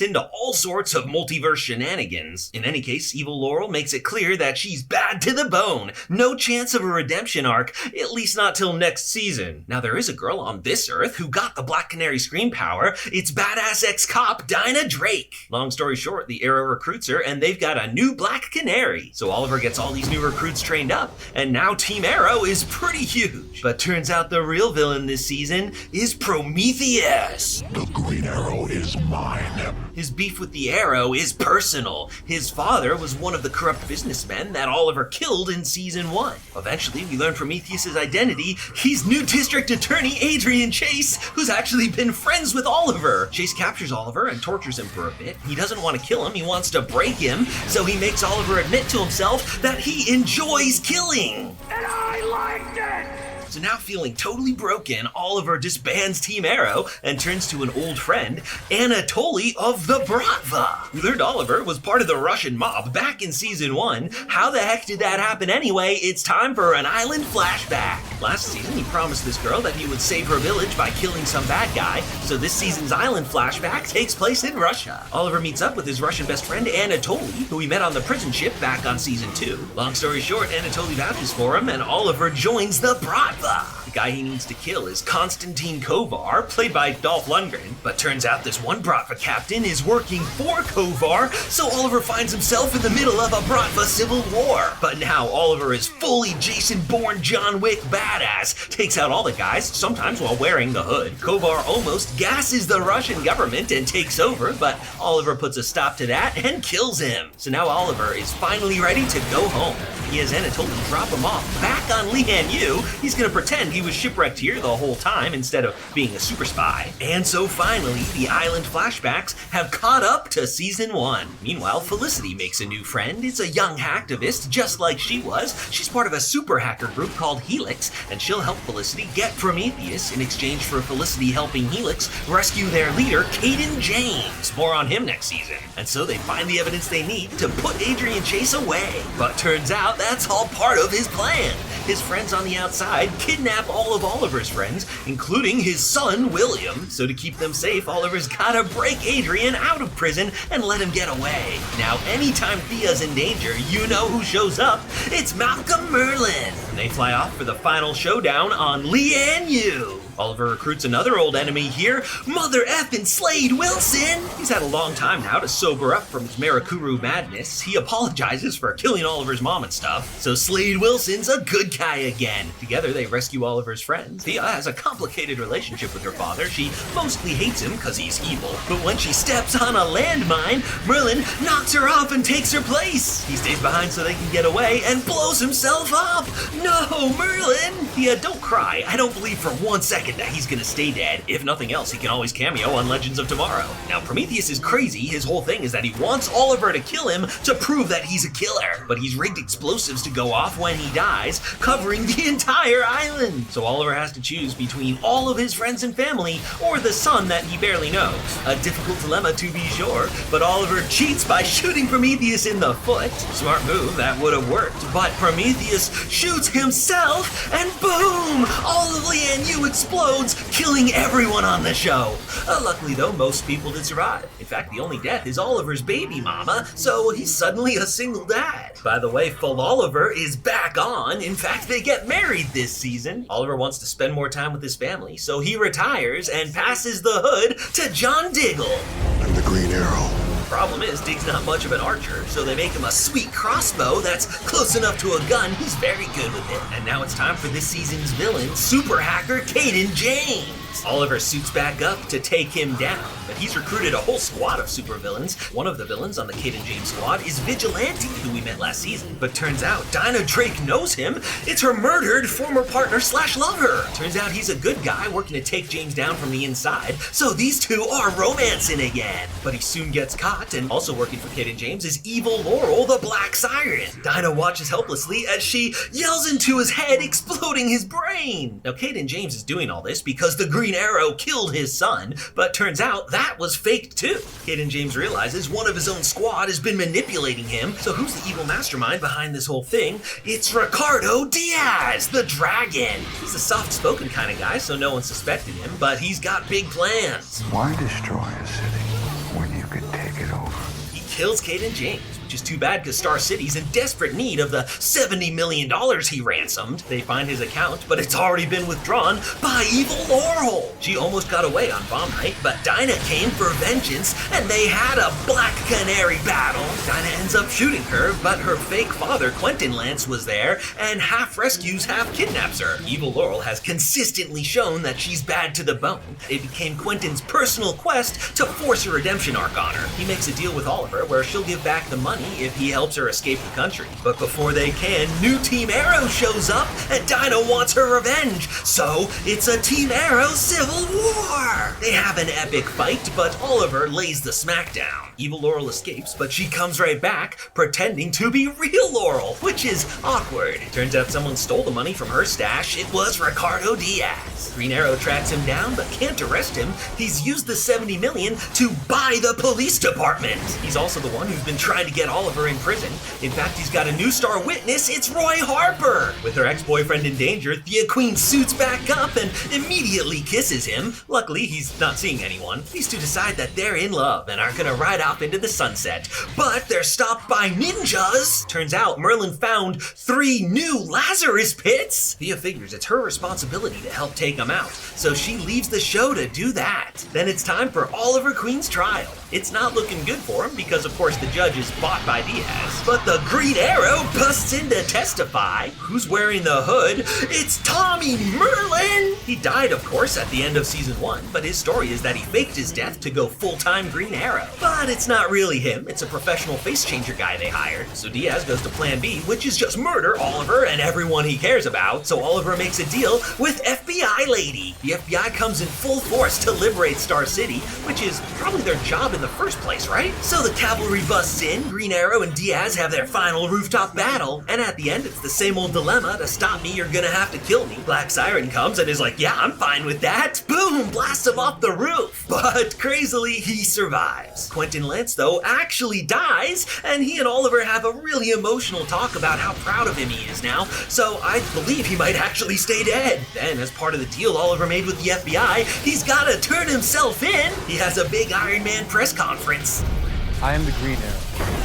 into all sorts of multiverse shenanigans. In any case, evil Laurel makes it clear that she's bad to the bone. No chance of a redemption arc, at least not till next season. Now there is a girl on this Earth who got the Black Canary scream power. It's badass ex-cop Dinah Drake. Long story short, the Arrow recruits her and they've got a new Black Canary. So Oliver gets all these new recruits trained up, and now Team Arrow is pretty huge. But turns out the real villain this season is Prometheus. The Green Arrow is mine. His beef with the Arrow is personal. His father was one of the corrupt businessmen that Oliver killed in season 1. Eventually, we learn Prometheus' identity. He's new district attorney Adrian Chase, who's actually been friends with Oliver. Chase captures Oliver and tortures him for a bit. He doesn't want to kill him, he wants to break him, so he makes Oliver admit to himself that he enjoys killing. And I liked it! So now feeling totally broken, Oliver disbands Team Arrow and turns to an old friend, Anatoly of the Bratva. We learned Oliver was part of the Russian mob back in season 1. How the heck did that happen anyway? It's time for an island flashback. Last season, he promised this girl that he would save her village by killing some bad guy, so this season's island flashback takes place in Russia. Oliver meets up with his Russian best friend Anatoly, who he met on the prison ship back on season 2. Long story short, Anatoly vouches for him and Oliver joins the Bratva. The guy he needs to kill is Konstantin Kovar, played by Dolph Lundgren, but turns out this one Bratva captain is working for Kovar, so Oliver finds himself in the middle of a Bratva civil war. But now Oliver is fully Jason-born John Wick badass, takes out all the guys, sometimes while wearing the hood. Kovar almost gasses the Russian government and takes over, but Oliver puts a stop to that and kills him. So now Oliver is finally ready to go home. He has Anatoly drop him off back on Lian Yu. He's gonna pretend he was shipwrecked here the whole time instead of being a super spy. And so finally, the island flashbacks have caught up to season 1. Meanwhile, Felicity makes a new friend. It's a young hacktivist, just like she was. She's part of a super hacker group called Helix, and she'll help Felicity get Prometheus in exchange for Felicity helping Helix rescue their leader, Caden James. More on him next season. And so they find the evidence they need to put Adrian Chase away. But turns out that's all part of his plan. His friends on the outside kidnap all of Oliver's friends, including his son, William. So to keep them safe, Oliver's gotta break Adrian out of prison and let him get away. Now, anytime Thea's in danger, you know who shows up. It's Malcolm Merlin. And they fly off for the final showdown on Lian Yu. Oliver recruits another old enemy here, Mother Effin' Slade Wilson. He's had a long time now to sober up from his Marakuru madness. He apologizes for killing Oliver's mom and stuff, so Slade Wilson's a good guy again. Together they rescue Oliver's friends. Thea has a complicated relationship with her father. She mostly hates him because he's evil, but when she steps on a landmine, Merlin knocks her off and takes her place. He stays behind so they can get away and blows himself up. No, Merlin! Thea, don't cry. I don't believe for 1 second that he's gonna stay dead. If nothing else, he can always cameo on Legends of Tomorrow. Now, Prometheus is crazy. His whole thing is that he wants Oliver to kill him to prove that he's a killer. But he's rigged explosives to go off when he dies, covering the entire island. So Oliver has to choose between all of his friends and family or the son that he barely knows. A difficult dilemma to be sure, but Oliver cheats by shooting Prometheus in the foot. Smart move, that would have worked. But Prometheus shoots himself and boom! All of Lian Yu explodes, killing everyone on the show. Luckily though, most people did survive. In fact, the only death is Oliver's baby mama, so he's suddenly a single dad. By the way, full Oliver is back on. In fact, they get married this season. Oliver wants to spend more time with his family, so he retires and passes the hood to John Diggle. I'm the Green Arrow. Problem is, Dig's not much of an archer, so they make him a sweet crossbow that's close enough to a gun. He's very good with it. And now it's time for this season's villain, super hacker Caden James. Oliver suits back up to take him down, but he's recruited a whole squad of supervillains. One of the villains on the Caden James squad is Vigilante, who we met last season. But turns out Dinah Drake knows him. It's her murdered former partner / lover. Turns out he's a good guy working to take James down from the inside, so these two are romancing again. But he soon gets caught, and also working for Caden James is evil Laurel, the Black Siren. Dinah watches helplessly as she yells into his head, exploding his brain. Now Caden James is doing all this because the Green Arrow killed his son, but turns out that was faked too. Caden James realizes one of his own squad has been manipulating him, so who's the evil mastermind behind this whole thing? It's Ricardo Diaz, the Dragon. He's a soft-spoken kind of guy, so no one suspected him, but he's got big plans. Why destroy a city when you could kills Kate and James, which is too bad because Star City's in desperate need of the $70 million he ransomed. They find his account, but it's already been withdrawn by evil Laurel. She almost got away on bomb night, but Dinah came for vengeance, and they had a Black Canary battle. Dinah ends up shooting her, but her fake father, Quentin Lance, was there, and half rescues, half kidnaps her. Evil Laurel has consistently shown that she's bad to the bone. It became Quentin's personal quest to force a redemption arc on her. He makes a deal with Oliver where she'll give back the money if he helps her escape the country. But before they can, new Team Arrow shows up, and Dinah wants her revenge. So it's a Team Arrow civil war. They have an epic fight, but Oliver lays the smackdown. Evil Laurel escapes, but she comes right back, pretending to be real Laurel, which is awkward. Turns out someone stole the money from her stash. It was Ricardo Diaz. Green Arrow tracks him down, but can't arrest him. He's used the $70 million to buy the police department. He's also the one who's been trying to get Oliver in prison. In fact, he's got a new star witness. It's Roy Harper. With her ex-boyfriend in danger, Thea Queen suits back up and immediately kisses him. Luckily, he's not seeing anyone. These two decide that they're in love and are gonna ride off into the sunset. But they're stopped by ninjas. Turns out Merlin found 3 new Lazarus pits. Thea figures it's her responsibility to help take them out, so she leaves the show to do that. Then it's time for Oliver Queen's trial. It's not looking good for him because, of course, the judge is bought by Diaz. But the Green Arrow busts in to testify. Who's wearing the hood? It's Tommy Merlin! He died, of course, at the end of season 1, but his story is that he faked his death to go full-time Green Arrow. But it's not really him. It's a professional face changer guy they hired. So Diaz goes to plan B, which is just murder Oliver and everyone he cares about. So Oliver makes a deal with FBI lady. The FBI comes in full force to liberate Star City, which is probably their job in the first place, right? So the cavalry busts in, Green Arrow and Diaz have their final rooftop battle, and at the end it's the same old dilemma: to stop me, you're gonna have to kill me. Black Siren comes and is like, yeah, I'm fine with that. Boom, blasts him off the roof. But crazily, he survives. Quentin Lance, though, actually dies, and he and Oliver have a really emotional talk about how proud of him he is now, so I believe he might actually stay dead. Then, as part of the deal Oliver made with the FBI, he's gotta turn himself in. He has a big Iron Man press conference. I am the Green Arrow.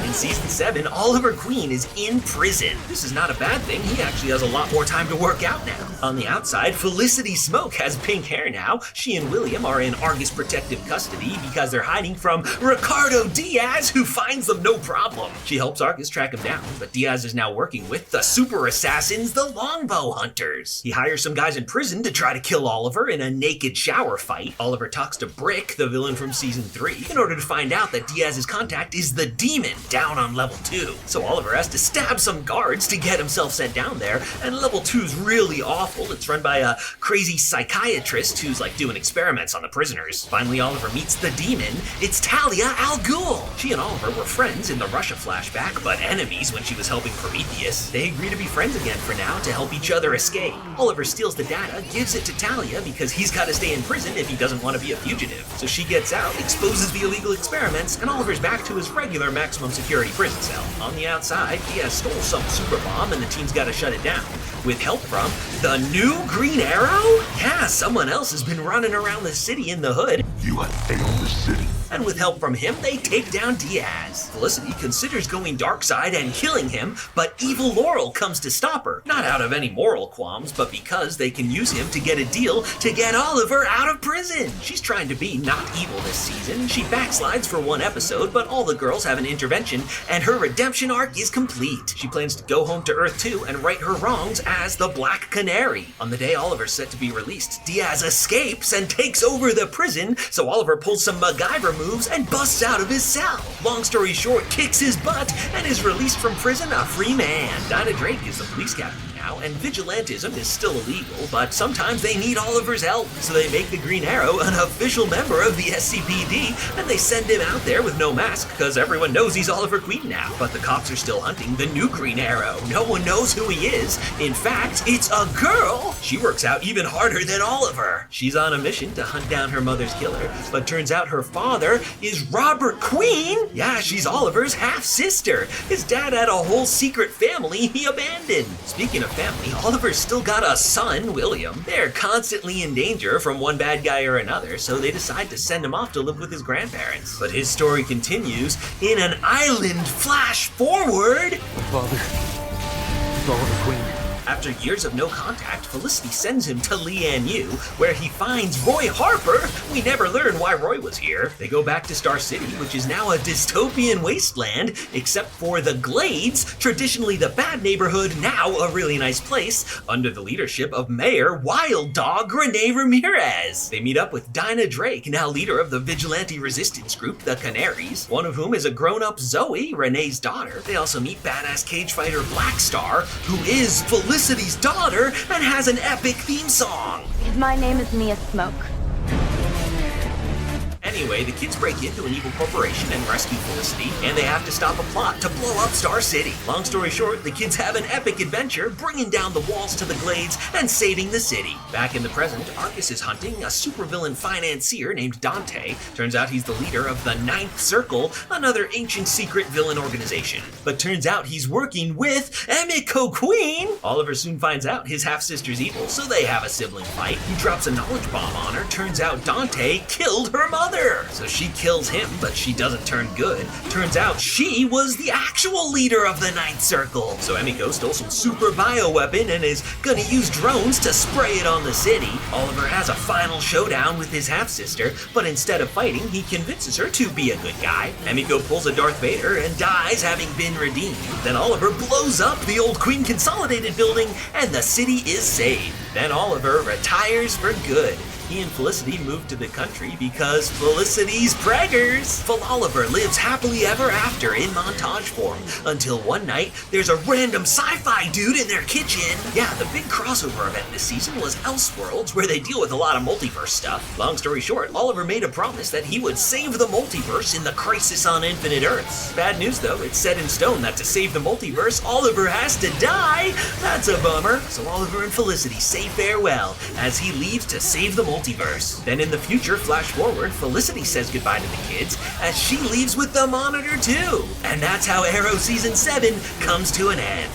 In season 7, Oliver Queen is in prison. This is not a bad thing. He actually has a lot more time to work out now. On the outside, Felicity Smoke has pink hair now. She and William are in Argus protective custody because they're hiding from Ricardo Diaz, who finds them no problem. She helps Argus track him down, but Diaz is now working with the super assassins, the Longbow Hunters. He hires some guys in prison to try to kill Oliver in a naked shower fight. Oliver talks to Brick, the villain from season 3, in order to find out that Diaz's contact is the Demon, down on level 2. So Oliver has to stab some guards to get himself sent down there, and level 2's really awful. It's run by a crazy psychiatrist who's like doing experiments on the prisoners. Finally, Oliver meets the Demon. It's Talia Al Ghul. She and Oliver were friends in the Russia flashback, but enemies when she was helping Prometheus. They agree to be friends again for now to help each other escape. Oliver steals the data, gives it to Talia because he's got to stay in prison if he doesn't want to be a fugitive. So she gets out, exposes the illegal experiments, and Oliver's back to his regular maximum security prison cell. On the outside, Diaz stole some super bomb and the team's got to shut it down. With help from the new Green Arrow? Yeah, someone else has been running around the city in the hood. You have failed the city. And with help from him, they take down Diaz. Felicity considers going dark side and killing him, but evil Laurel comes to stop her. Not out of any moral qualms, but because they can use him to get a deal to get Oliver out of prison. She's trying to be not evil this season. She backslides for 1 episode, but all the girls have an intervention, and her redemption arc is complete. She plans to go home to Earth 2 and right her wrongs as the Black Canary. On the day Oliver's set to be released, Diaz escapes and takes over the prison, so Oliver pulls some MacGyver moves and busts out of his cell. Long story short, kicks his butt and is released from prison a free man. Dinah Drake is the police captain now, and vigilantism is still illegal, but sometimes they need Oliver's help, so they make the Green Arrow an official member of the SCPD, and they send him out there with no mask, because everyone knows he's Oliver Queen now. But the cops are still hunting the new Green Arrow. No one knows who he is. In fact, it's a girl. She works out even harder than Oliver. She's on a mission to hunt down her mother's killer, but turns out her father is Robert Queen. Yeah, she's Oliver's half-sister. His dad had a whole secret family he abandoned. Speaking of a family, Oliver's still got a son, William. They're constantly in danger from one bad guy or another, so they decide to send him off to live with his grandparents. But his story continues in an island flash forward. Father, follow the queen. After years of no contact, Felicity sends him to Lian Yu, where he finds Roy Harper. We never learn why Roy was here. They go back to Star City, which is now a dystopian wasteland, except for the Glades, traditionally the bad neighborhood, now a really nice place, under the leadership of Mayor Wild Dog Rene Ramirez. They meet up with Dinah Drake, now leader of the vigilante resistance group, the Canaries, one of whom is a grown-up Zoe, Renee's daughter. They also meet badass cage fighter Black Star, who is Felicity's daughter and has an epic theme song. My name is Mia Smoke. Anyway, the kids break into an evil corporation and rescue Felicity, and they have to stop a plot to blow up Star City. Long story short, the kids have an epic adventure, bringing down the walls to the Glades and saving the city. Back in the present, Arcus is hunting a supervillain financier named Dante. Turns out he's the leader of the Ninth Circle, another ancient secret villain organization. But turns out he's working with Emiko Queen. Oliver soon finds out his half-sister's evil, so they have a sibling fight. He drops a knowledge bomb on her. Turns out Dante killed her mother. So she kills him, but she doesn't turn good. Turns out she was the actual leader of the Ninth Circle. So Emiko stole some super bioweapon and is gonna use drones to spray it on the city. Oliver has a final showdown with his half-sister, but instead of fighting, he convinces her to be a good guy. Emiko pulls a Darth Vader and dies having been redeemed. Then Oliver blows up the old Queen Consolidated building and the city is saved. Then Oliver retires for good. He and Felicity move to the country because Felicity's preggers. Oliver lives happily ever after in montage form until one night there's a random sci-fi dude in their kitchen. Yeah, the big crossover event this season was Elseworlds, where they deal with a lot of multiverse stuff. Long story short, Oliver made a promise that he would save the multiverse in the Crisis on Infinite Earths. Bad news though, it's set in stone that to save the multiverse, Oliver has to die. That's a bummer. So Oliver and Felicity say farewell as he leaves to save the multiverse. Then in the future, flash forward, Felicity says goodbye to the kids as she leaves with the Monitor too. And that's how Arrow Season 7 comes to an end.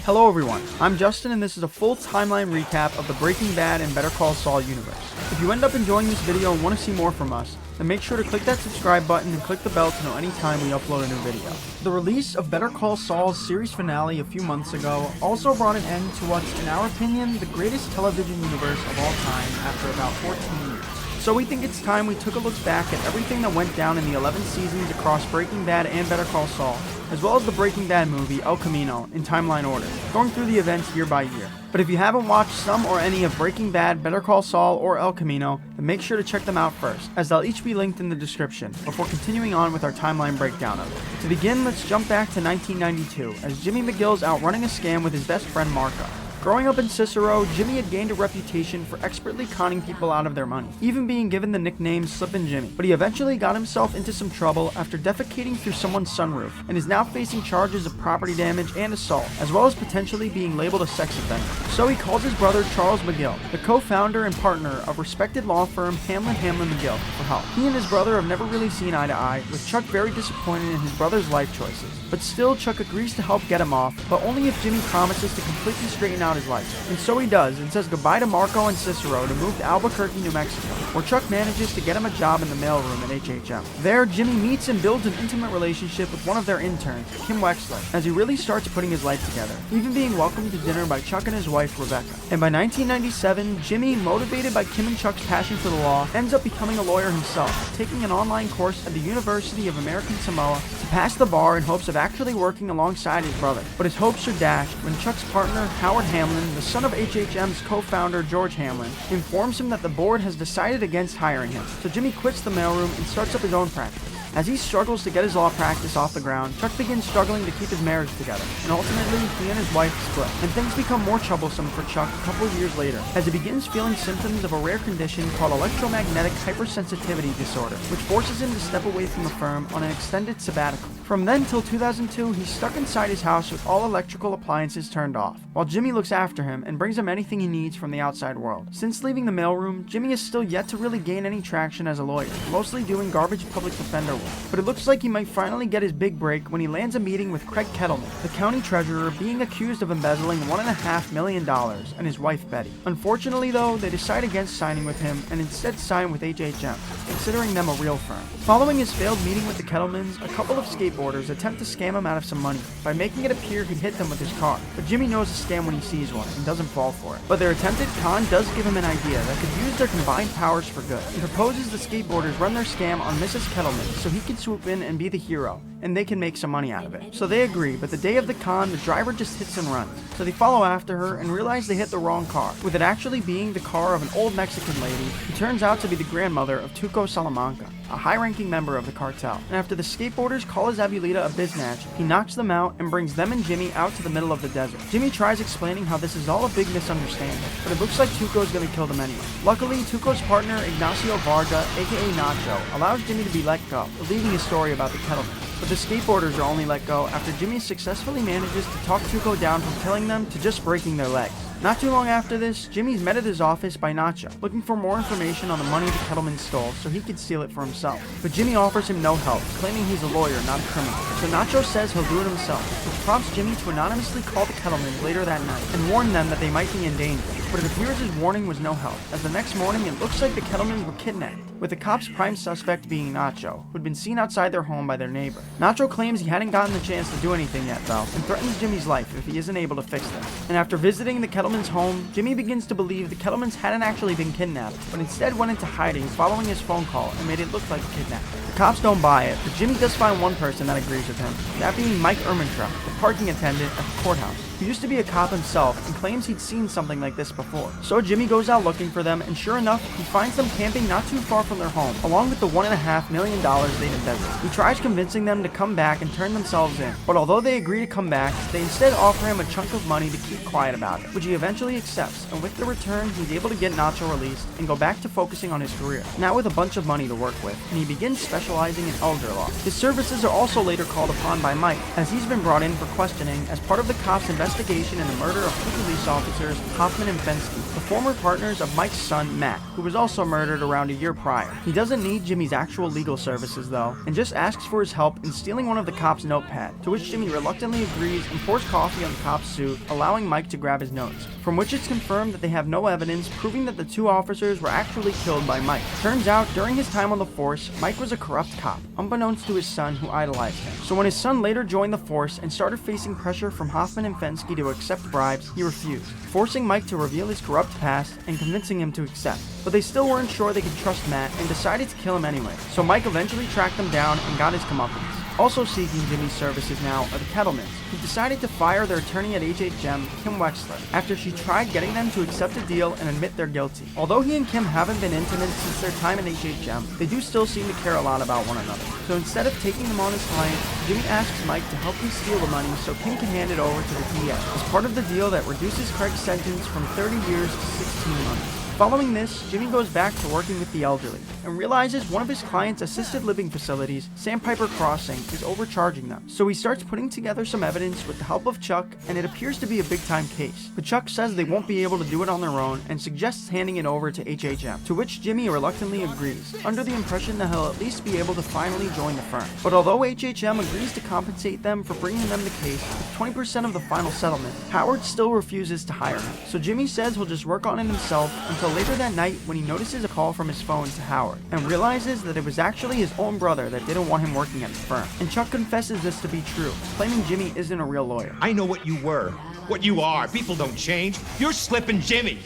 Hello everyone, I'm Justin and this is a full timeline recap of the Breaking Bad and Better Call Saul universe. If you end up enjoying this video and want to see more from us, then make sure to click that subscribe button and click the bell to know anytime we upload a new video. The release of Better Call Saul's series finale a few months ago also brought an end to what's, in our opinion, the greatest television universe of all time after about 14 years. So we think it's time we took a look back at everything that went down in the 11 seasons across Breaking Bad and Better Call Saul, as well as the Breaking Bad movie El Camino in timeline order, going through the events year by year. But if you haven't watched some or any of Breaking Bad, Better Call Saul, or El Camino, then make sure to check them out first, as they'll each be linked in the description, before continuing on with our timeline breakdown of it. To begin, let's jump back to 1992, as Jimmy McGill's out running a scam with his best friend Marco. Growing up in Cicero, Jimmy had gained a reputation for expertly conning people out of their money, even being given the nickname Slippin' Jimmy. But he eventually got himself into some trouble after defecating through someone's sunroof, and is now facing charges of property damage and assault, as well as potentially being labeled a sex offender. So he calls his brother Charles McGill, the co-founder and partner of respected law firm Hamlin McGill, for help. He and his brother have never really seen eye to eye, with Chuck very disappointed in his brother's life choices. But still, Chuck agrees to help get him off, but only if Jimmy promises to completely straighten out his life. And so he does, and says goodbye to Marco and Cicero to move to Albuquerque, New Mexico, where Chuck manages to get him a job in the mailroom at HHM. There, Jimmy meets and builds an intimate relationship with one of their interns, Kim Wexler, as he really starts putting his life together, even being welcomed to dinner by Chuck and his wife, Rebecca. And by 1997, Jimmy, motivated by Kim and Chuck's passion for the law, ends up becoming a lawyer himself, taking an online course at the University of American Samoa to pass the bar in hopes of actually working alongside his brother. But his hopes are dashed when Chuck's partner, Howard Hamlin, the son of HHM's co-founder George Hamlin, informs him that the board has decided against hiring him. So Jimmy quits the mailroom and starts up his own practice. As he struggles to get his law practice off the ground, Chuck begins struggling to keep his marriage together, and ultimately he and his wife split. And things become more troublesome for Chuck a couple of years later, as he begins feeling symptoms of a rare condition called electromagnetic hypersensitivity disorder, which forces him to step away from the firm on an extended sabbatical. From then till 2002, he's stuck inside his house with all electrical appliances turned off, while Jimmy looks after him and brings him anything he needs from the outside world. Since leaving the mailroom, Jimmy is still yet to really gain any traction as a lawyer, mostly doing garbage public defender work. But it looks like he might finally get his big break when he lands a meeting with Craig Kettleman, the county treasurer, being accused of embezzling $1.5 million, and his wife Betty. Unfortunately though, they decide against signing with him and instead sign with HHM, considering them a real firm. Following his failed meeting with the Kettlemans, a couple of skateboarders attempt to scam him out of some money by making it appear he hit them with his car, but Jimmy knows a scam when he sees one and doesn't fall for it. But their attempted con does give him an idea that could use their combined powers for good. He proposes the skateboarders run their scam on Mrs. Kettleman so he can swoop in and be the hero, and they can make some money out of it. So they agree, but the day of the con, the driver just hits and runs. So they follow after her and realize they hit the wrong car, with it actually being the car of an old Mexican lady who turns out to be the grandmother of Tuco Salamanca, a high-ranking member of the cartel. And after the skateboarders call his Abulita a biznatch, he knocks them out and brings them and Jimmy out to the middle of the desert. Jimmy tries explaining how this is all a big misunderstanding, but it looks like Tuco's gonna kill them anyway. Luckily, Tuco's partner, Ignacio Varga, aka Nacho, allows Jimmy to be let go, believing his story about the Kettlemans. But the skateboarders are only let go after Jimmy successfully manages to talk Tuco down from killing them to just breaking their legs. Not too long after this, Jimmy's met at his office by Nacho, looking for more information on the money the Kettlemans stole so he could steal it for himself. But Jimmy offers him no help, claiming he's a lawyer, not a criminal. So Nacho says he'll do it himself, which prompts Jimmy to anonymously call the Kettlemans later that night and warn them that they might be in danger. But it appears his warning was no help, as the next morning it looks like the Kettlemans were kidnapped, with the cops' prime suspect being Nacho, who'd been seen outside their home by their neighbor. Nacho claims he hadn't gotten the chance to do anything yet though, and threatens Jimmy's life if he isn't able to fix them. And after visiting the Kettlemans' home, Jimmy begins to believe the Kettlemans hadn't actually been kidnapped, but instead went into hiding following his phone call and made it look like a kidnapping. The cops don't buy it, but Jimmy does find one person that agrees with him, that being Mike Ermintrout, the parking attendant at the courthouse, who used to be a cop himself and claims he'd seen something like this before. So Jimmy goes out looking for them, and sure enough, he finds them camping not too far from their home, along with the $1.5 million they'd embezzled. He tries convincing them to come back and turn themselves in, but although they agree to come back, they instead offer him a chunk of money to keep quiet about it, which he eventually accepts, and with the return, he's able to get Nacho released and go back to focusing on his career, now with a bunch of money to work with, and he begins specializing in elder law. His services are also later called upon by Mike, as he's been brought in for questioning as part of the cops' investigation in the murder of two police officers, Hoffman and Fensky, the former partners of Mike's son, Matt, who was also murdered around a year prior. He doesn't need Jimmy's actual legal services though, and just asks for his help in stealing one of the cops' notepad, to which Jimmy reluctantly agrees and pours coffee on the cop's suit, allowing Mike to grab his notes, from which it's confirmed that they have no evidence proving that the two officers were actually killed by Mike. Turns out, during his time on the force, Mike was a corrupt cop, unbeknownst to his son who idolized him. So when his son later joined the force and started facing pressure from Hoffman and Fensky to accept bribes, he refused, forcing Mike to reveal his corrupt past and convincing him to accept. But they still weren't sure they could trust Matt and decided to kill him anyway, so Mike eventually tracked them down and got his comeuppance. Also seeking Jimmy's services now are the Kettlemans, who decided to fire their attorney at HHM, Kim Wexler, after she tried getting them to accept a deal and admit they're guilty. Although he and Kim haven't been intimate since their time at HHM, they do still seem to care a lot about one another. So instead of taking them on as clients, Jimmy asks Mike to help him steal the money so Kim can hand it over to the DA, as part of the deal that reduces Craig's sentence from 30 years to 16 months. Following this, Jimmy goes back to working with the elderly, and realizes one of his clients' assisted living facilities, Sandpiper Crossing, is overcharging them. So he starts putting together some evidence with the help of Chuck, and it appears to be a big-time case. But Chuck says they won't be able to do it on their own, and suggests handing it over to HHM, to which Jimmy reluctantly agrees, under the impression that he'll at least be able to finally join the firm. But although HHM agrees to compensate them for bringing them the case with 20% of the final settlement, Howard still refuses to hire him. So Jimmy says he'll just work on it himself until later that night when he notices a call from his phone to Howard, and realizes that it was actually his own brother that didn't want him working at the firm. And Chuck confesses this to be true, claiming Jimmy isn't a real lawyer. I know what you were, what you are. People don't change. You're Slippin' Jimmy.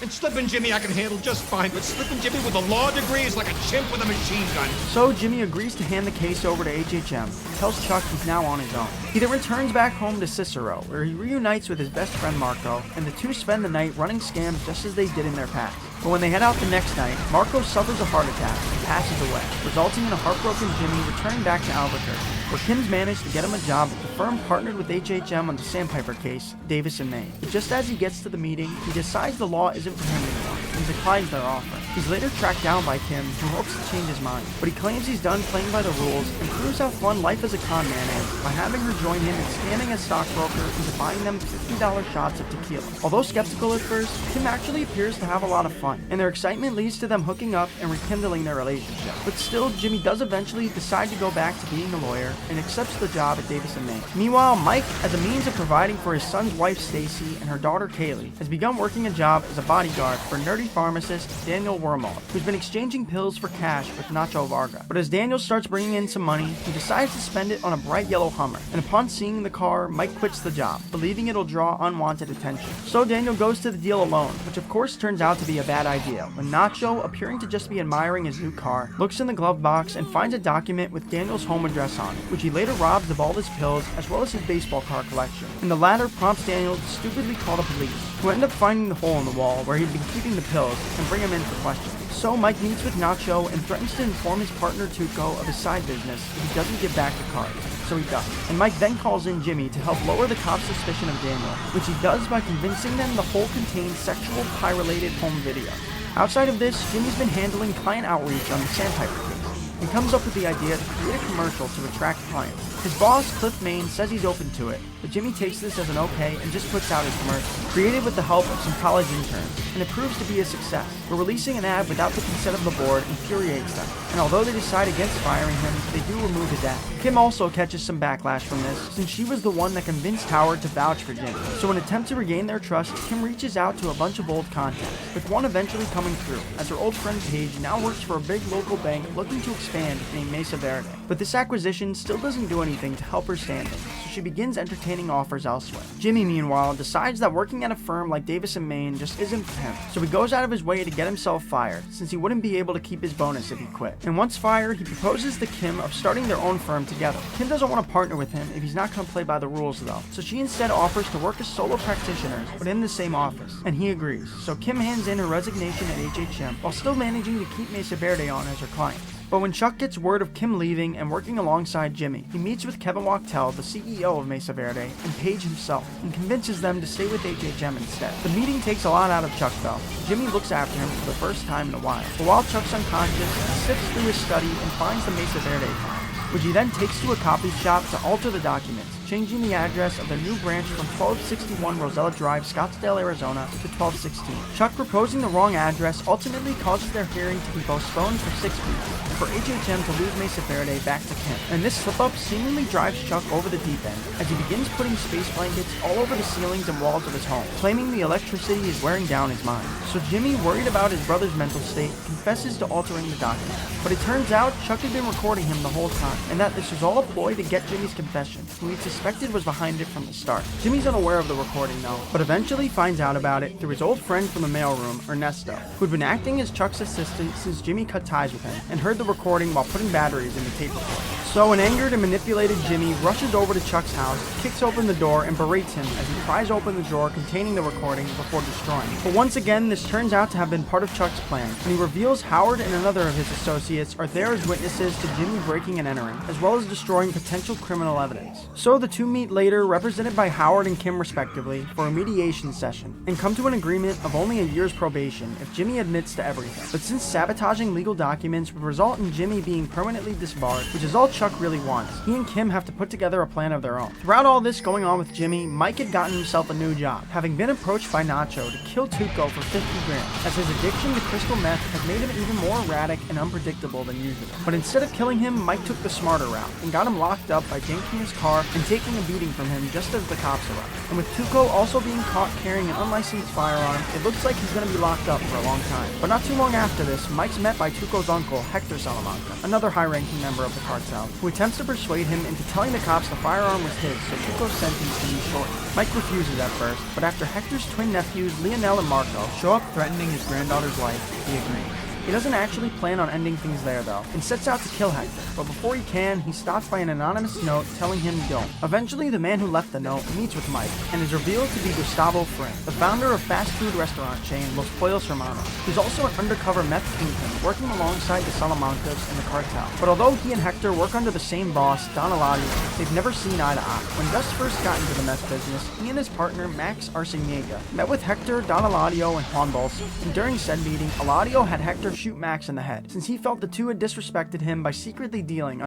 And Slippin' Jimmy I can handle just fine, but Slippin' Jimmy with a law degree is like a chimp with a machine gun. So Jimmy agrees to hand the case over to HHM, and tells Chuck he's now on his own. He then returns back home to Cicero, where he reunites with his best friend Marco, and the two spend the night running scams just as they did in their past. But when they head out the next night, Marco suffers a heart attack and passes away, resulting in a heartbroken Jimmy returning back to Albuquerque, where Kim's managed to get him a job at the firm partnered with HHM on the Sandpiper case, Davis and Maine. But just as he gets to the meeting, he decides the law isn't for him anymore and declines their offer. He's later tracked down by Kim, who hopes to change his mind, but he claims he's done playing by the rules and proves how fun life as a con man is by having her join him in scamming a stockbroker into buying them $50 shots of tequila. Although skeptical at first, Kim actually appears to have a lot of fun, and their excitement leads to them hooking up and rekindling their relationship. But still, Jimmy does eventually decide to go back to being a lawyer and accepts the job at Davis and Maine. Meanwhile, Mike, as a means of providing for his son's wife Stacy and her daughter Kaylee, has begun working a job as a bodyguard for nerdy pharmacist Daniel Wormald, who's been exchanging pills for cash with Nacho Varga. But as Daniel starts bringing in some money, he decides to spend it on a bright yellow Hummer, and upon seeing the car, Mike quits the job, believing it'll draw unwanted attention. So Daniel goes to the deal alone, which of course turns out to be a bad idea, when Nacho, appearing to just be admiring his new car, looks in the glove box and finds a document with Daniel's home address on it, which he later robs of all his pills as well as his baseball card collection. And the latter prompts Daniel to stupidly call the police, who end up finding the hole in the wall where he'd been keeping the pills and bring him in for questioning. So Mike meets with Nacho and threatens to inform his partner Tuco of his side business if he doesn't give back the cards. So he does. And Mike then calls in Jimmy to help lower the cops' suspicion of Daniel, which he does by convincing them the hole contains sexual pie-related home video. Outside of this, Jimmy's been handling client outreach on the Sandpiper case. He comes up with the idea to create a commercial to attract clients. His boss, Cliff Maine, says he's open to it, but Jimmy takes this as an okay and just puts out his commercial, created with the help of some college interns, and it proves to be a success. But releasing an ad without the consent of the board infuriates them, and although they decide against firing him, they do remove his ad. Kim also catches some backlash from this, since she was the one that convinced Howard to vouch for Jimmy. So in an attempt to regain their trust, Kim reaches out to a bunch of old contacts, with one eventually coming through, as her old friend Paige now works for a big local bank looking to expand named Mesa Verde. But this acquisition still doesn't do anything to help her standing, so she begins entertaining offers elsewhere. Jimmy, meanwhile, decides that working at a firm like Davis and Maine just isn't for him, so he goes out of his way to get himself fired, since he wouldn't be able to keep his bonus if he quit. And once fired, he proposes to Kim of starting their own firm together. Kim doesn't want to partner with him if he's not going to play by the rules though, so she instead offers to work as solo practitioners, but in the same office, and he agrees. So Kim hands in her resignation at HHM, while still managing to keep Mesa Verde on as her client. But when Chuck gets word of Kim leaving and working alongside Jimmy, he meets with Kevin Wachtel, the CEO of Mesa Verde, and Paige himself, and convinces them to stay with HHM instead. The meeting takes a lot out of Chuck though. Jimmy looks after him for the first time in a while. But while Chuck's unconscious, he sifts through his study and finds the Mesa Verde files, which he then takes to a copy shop to alter the documents, changing the address of their new branch from 1261 Rosella Drive, Scottsdale, Arizona to 1216. Chuck proposing the wrong address ultimately causes their hearing to be postponed for 6 weeks, and for HHM to lose Mesa Verde back to Kim. And this slip-up seemingly drives Chuck over the deep end, as he begins putting space blankets all over the ceilings and walls of his home, claiming the electricity is wearing down his mind. So Jimmy, worried about his brother's mental state, confesses to altering the document. But it turns out Chuck had been recording him the whole time, and that this was all a ploy to get Jimmy's confession, who he suspected was behind it from the start. Jimmy's unaware of the recording though, but eventually finds out about it through his old friend from the mailroom, Ernesto, who'd been acting as Chuck's assistant since Jimmy cut ties with him, and heard the recording while putting batteries in the tape recorder. So an angered and manipulated Jimmy rushes over to Chuck's house, kicks open the door, and berates him as he pries open the drawer containing the recording before destroying it. But once again, this turns out to have been part of Chuck's plan, and he reveals Howard and another of his associates are there as witnesses to Jimmy breaking and entering, as well as destroying potential criminal evidence. So the two meet later, represented by Howard and Kim respectively, for a mediation session, and come to an agreement of only a year's probation if Jimmy admits to everything. But since sabotaging legal documents would result in Jimmy being permanently disbarred, which is all Chuck really wants, he and Kim have to put together a plan of their own. Throughout all this going on with Jimmy, Mike had gotten himself a new job, having been approached by Nacho to kill Tuco for 50 grand, as his addiction to crystal meth has made him even more erratic and unpredictable than usual. But instead of killing him, Mike took the smarter route, and got him locked up by janking his car and taking a beating from him just as the cops arrived. And with Tuco also being caught carrying an unlicensed firearm, it looks like he's going to be locked up for a long time. But not too long after this, Mike's met by Tuco's uncle, Hector Salamanca, another high-ranking member of the cartel, who attempts to persuade him into telling the cops the firearm was his so Tuco's sentence can be shortened. Mike refuses at first, but after Hector's twin nephews, Leonel and Marco, show up threatening his granddaughter's life, he agrees. He doesn't actually plan on ending things there though, and sets out to kill Hector, but before he can, he's stopped by an anonymous note telling him don't. Eventually, the man who left the note meets with Mike, and is revealed to be Gustavo Fring, the founder of fast food restaurant chain Los Pollos Hermanos. He's also an undercover meth kingpin, working alongside the Salamancas and the cartel. But although he and Hector work under the same boss, Don Eladio, they've never seen eye to eye. When Gus first got into the meth business, he and his partner Max Arciniega met with Hector, Don Eladio, and Juan Bolsa, and during said meeting, Eladio had Hector shoot Max in the head, since he felt the two had disrespected him by secretly dealing